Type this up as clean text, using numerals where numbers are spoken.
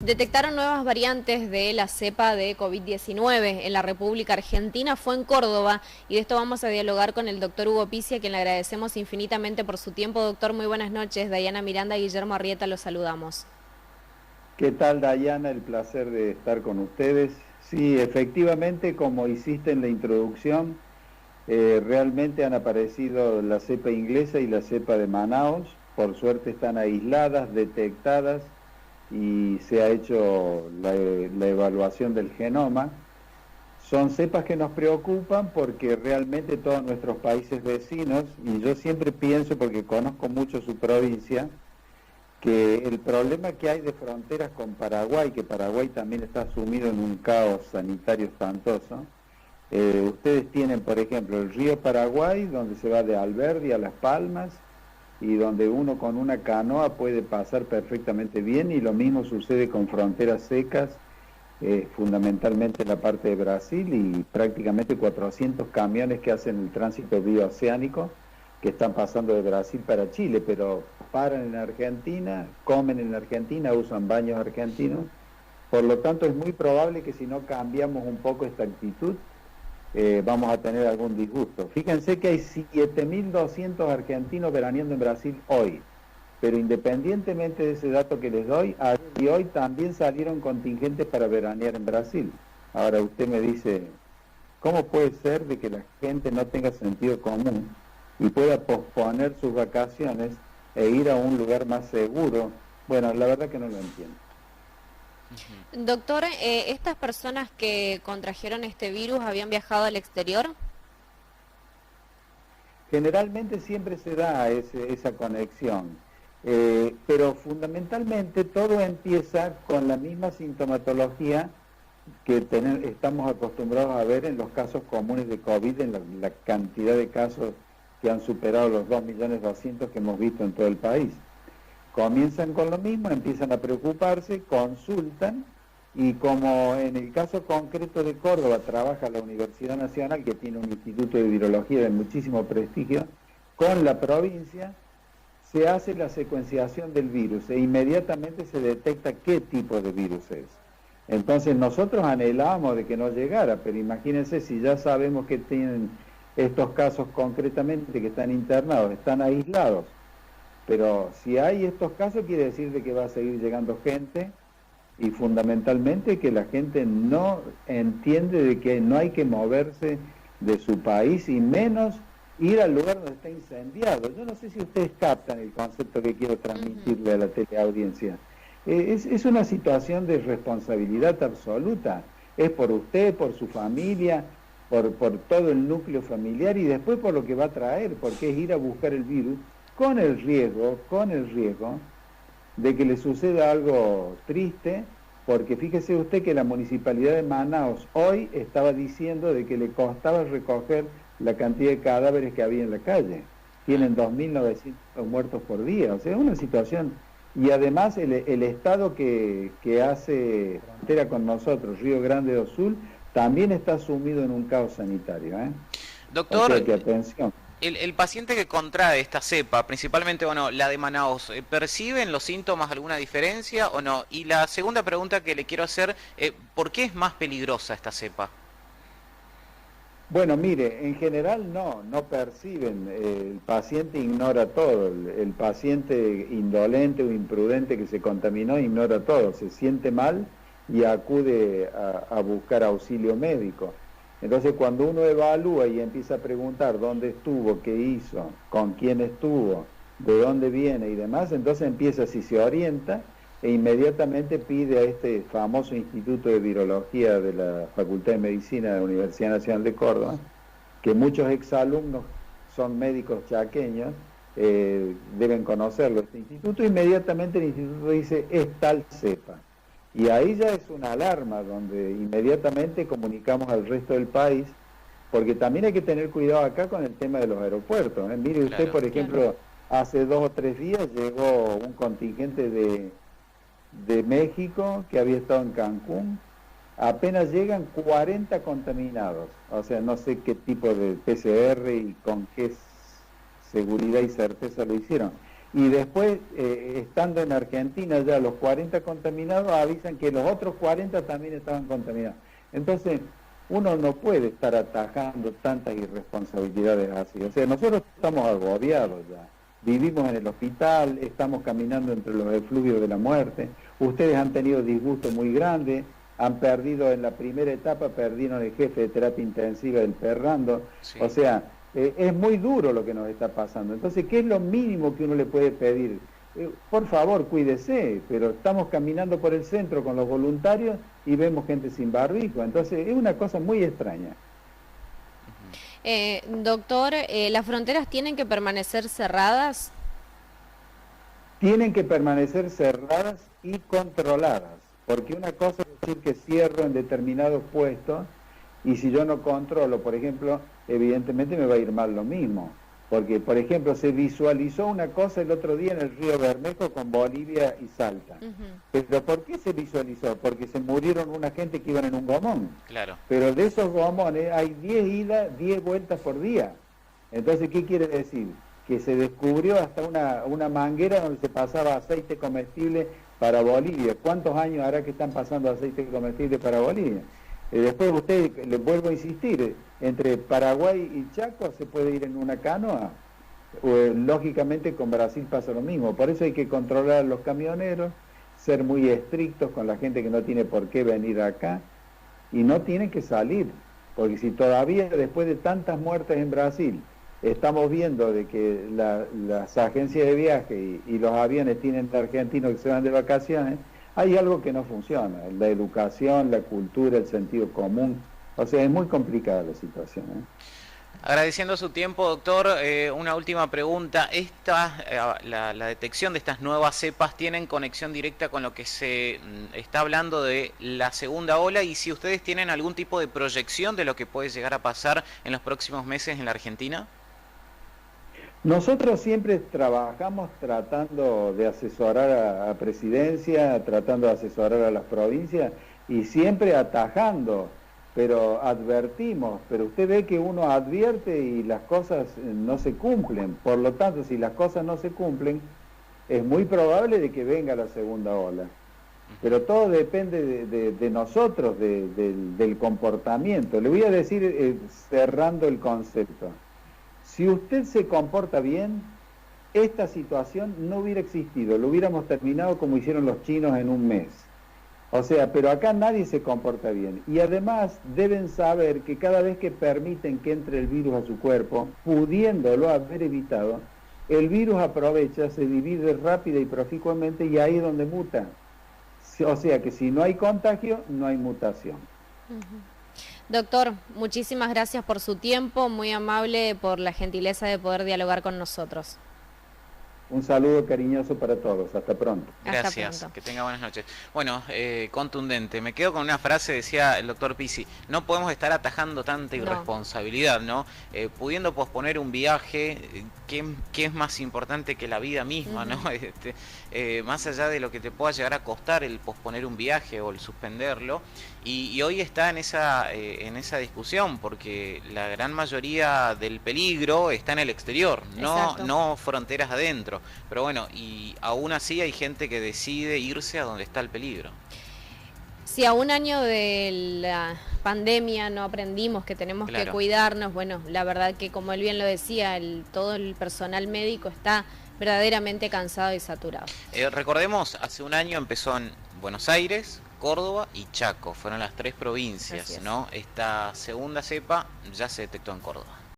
Detectaron nuevas variantes de la cepa de COVID-19 en la República Argentina, fue en Córdoba, y de esto vamos a dialogar con el doctor Hugo Pizzi, a quien le agradecemos infinitamente por su tiempo. Doctor, muy buenas noches. Dayana Miranda y Guillermo Arrieta, los saludamos. ¿Qué tal, Dayana? El placer de estar con ustedes. Sí, efectivamente, como hiciste en la introducción, realmente han aparecido la cepa inglesa y la cepa de Manaos. Por suerte están aisladas, detectadas y se ha hecho la evaluación del genoma. Son cepas que nos preocupan porque realmente todos nuestros países vecinos, y yo siempre pienso, porque conozco mucho su provincia, que el problema que hay de fronteras con Paraguay, que Paraguay también está sumido en un caos sanitario espantoso. Ustedes tienen, por ejemplo, el río Paraguay, donde se va de Alberdi a Las Palmas, y donde uno con una canoa puede pasar perfectamente bien, y lo mismo sucede con fronteras secas, fundamentalmente en la parte de Brasil, y prácticamente 400 camiones que hacen el tránsito bioceánico, que están pasando de Brasil para Chile, pero paran en Argentina, comen en Argentina, usan baños argentinos. Por lo tanto, es muy probable que si no cambiamos un poco esta actitud, vamos a tener algún disgusto. Fíjense que hay 7.200 argentinos veraneando en Brasil hoy, pero independientemente de ese dato que les doy, y hoy también salieron contingentes para veranear en Brasil. Ahora usted me dice, ¿cómo puede ser de que la gente no tenga sentido común y pueda posponer sus vacaciones e ir a un lugar más seguro? Bueno, la verdad que no lo entiendo. Doctor, ¿estas personas que contrajeron este virus habían viajado al exterior? Generalmente siempre se da esa conexión, pero fundamentalmente todo empieza con la misma sintomatología que estamos acostumbrados a ver en los casos comunes de COVID, en la cantidad de casos que han superado los 2.200.000 que hemos visto en todo el país. Comienzan con lo mismo, empiezan a preocuparse, consultan, y como en el caso concreto de Córdoba trabaja la Universidad Nacional, que tiene un instituto de virología de muchísimo prestigio, con la provincia se hace la secuenciación del virus e inmediatamente se detecta qué tipo de virus es. Entonces nosotros anhelábamos de que no llegara, pero imagínense si ya sabemos que tienen estos casos concretamente, que están internados, están aislados, pero si hay estos casos quiere decir de que va a seguir llegando gente, y fundamentalmente que la gente no entiende de que no hay que moverse de su país y menos ir al lugar donde está incendiado. Yo no sé si ustedes captan el concepto que quiero transmitirle a la teleaudiencia. Es una situación de responsabilidad absoluta. Es por usted, por su familia, por todo el núcleo familiar, y después por lo que va a traer, porque es ir a buscar el virus con el riesgo de que le suceda algo triste, porque fíjese usted que la municipalidad de Manaos hoy estaba diciendo de que le costaba recoger la cantidad de cadáveres que había en la calle. Tienen 2.900 muertos por día, o sea, es una situación. Y además el estado que hace frontera con nosotros, Río Grande do Sul, también está sumido en un caos sanitario, ¿eh? O Doctor, sea que atención. el paciente que contrae esta cepa, principalmente, bueno, la de Manaos, ¿perciben los síntomas alguna diferencia o no? Y la segunda pregunta que le quiero hacer, ¿por qué es más peligrosa esta cepa? Bueno, mire, en general no perciben, el paciente ignora todo, el paciente indolente o imprudente que se contaminó ignora todo, se siente mal y acude a buscar auxilio médico. Entonces cuando uno evalúa y empieza a preguntar dónde estuvo, qué hizo, con quién estuvo, de dónde viene y demás, entonces empieza, si se orienta, e inmediatamente pide a este famoso Instituto de Virología de la Facultad de Medicina de la Universidad Nacional de Córdoba, que muchos exalumnos son médicos chaqueños, deben conocerlo, este instituto. Inmediatamente el instituto dice, es tal cepa. Y ahí ya es una alarma, donde inmediatamente comunicamos al resto del país, porque también hay que tener cuidado acá con el tema de los aeropuertos, ¿eh? Mire usted, Claro. por ejemplo, hace 2 o 3 días llegó un contingente de México que había estado en Cancún. Apenas llegan 40 contaminados, o sea, no sé qué tipo de PCR y con qué seguridad y certeza lo hicieron. y después, estando en Argentina, ya los 40 contaminados avisan que los otros 40 también estaban contaminados. Entonces, uno no puede estar atajando tantas irresponsabilidades así. O sea, nosotros estamos agobiados ya. Vivimos en el hospital, estamos caminando entre los efluvios de la muerte. Ustedes han tenido disgusto muy grande, han perdido en la primera etapa, perdieron el jefe de terapia intensiva del Perrando. Sí. O sea, es muy duro lo que nos está pasando. Entonces, ¿qué es lo mínimo que uno le puede pedir? Por favor, cuídese, pero estamos caminando por el centro con los voluntarios y vemos gente sin barbijo. Entonces, es una cosa muy extraña. Doctor, ¿las fronteras tienen que permanecer cerradas? Tienen que permanecer cerradas y controladas, porque una cosa es decir que cierro en determinados puestos y si yo no controlo, por ejemplo, evidentemente me va a ir mal lo mismo. Porque, por ejemplo, se visualizó una cosa el otro día en el río Bermejo con Bolivia y Salta. ¿Pero por qué se visualizó? Porque se murieron una gente que iban en un gomón. Claro. Pero de esos gomones hay 10 idas, 10 vueltas por día. Entonces, ¿qué quiere decir? Que se descubrió hasta una manguera donde se pasaba aceite comestible para Bolivia. ¿Cuántos años hará que están pasando aceite comestible para Bolivia? Después usted, les vuelvo a insistir, entre Paraguay y Chaco se puede ir en una canoa. Lógicamente con Brasil pasa lo mismo. Por eso hay que controlar a los camioneros, ser muy estrictos con la gente que no tiene por qué venir acá y no tienen que salir. Porque si todavía después de tantas muertes en Brasil estamos viendo de que las agencias de viaje y los aviones tienen argentinos que se van de vacaciones, hay algo que no funciona, la educación, la cultura, el sentido común. O sea, es muy complicada la situación. Agradeciendo su tiempo, doctor, una última pregunta. La detección de estas nuevas cepas tienen conexión directa con lo que se está hablando de la segunda ola y si ustedes tienen algún tipo de proyección de lo que puede llegar a pasar en los próximos meses en la Argentina. Nosotros siempre trabajamos tratando de asesorar a Presidencia, tratando de asesorar a las provincias y siempre atajando, pero advertimos, pero usted ve que uno advierte y las cosas no se cumplen. Por lo tanto, si las cosas no se cumplen, es muy probable de que venga la segunda ola. Pero todo depende de nosotros, del comportamiento. Le voy a decir, cerrando el concepto. Si usted se comporta bien, esta situación no hubiera existido, lo hubiéramos terminado como hicieron los chinos en un mes. O sea, pero acá nadie se comporta bien. Y además deben saber que cada vez que permiten que entre el virus a su cuerpo, pudiéndolo haber evitado, el virus aprovecha, se divide rápida y proficuamente y ahí es donde muta. O sea que si no hay contagio, no hay mutación. Doctor, muchísimas gracias por su tiempo, muy amable por la gentileza de poder dialogar con nosotros. Un saludo cariñoso para todos, hasta pronto. Gracias, hasta pronto. Que tenga buenas noches. Bueno, contundente, me quedo con una frase, decía el doctor Pisi, no podemos estar atajando tanta irresponsabilidad, ¿no? Pudiendo posponer un viaje, ¿qué es más importante que la vida misma, ¿no? Más allá de lo que te pueda llegar a costar el posponer un viaje o el suspenderlo, y hoy está en esa discusión, porque la gran mayoría del peligro está en el exterior, no fronteras adentro. Pero bueno, y aún así hay gente que decide irse a donde está el peligro. Si a un año de la pandemia no aprendimos que tenemos que cuidarnos, bueno, la verdad que como él bien lo decía, todo el personal médico está verdaderamente cansado y saturado. Recordemos, hace un año empezó en Buenos Aires, Córdoba y Chaco, fueron las 3 provincias, ¿no? Esta segunda cepa ya se detectó en Córdoba.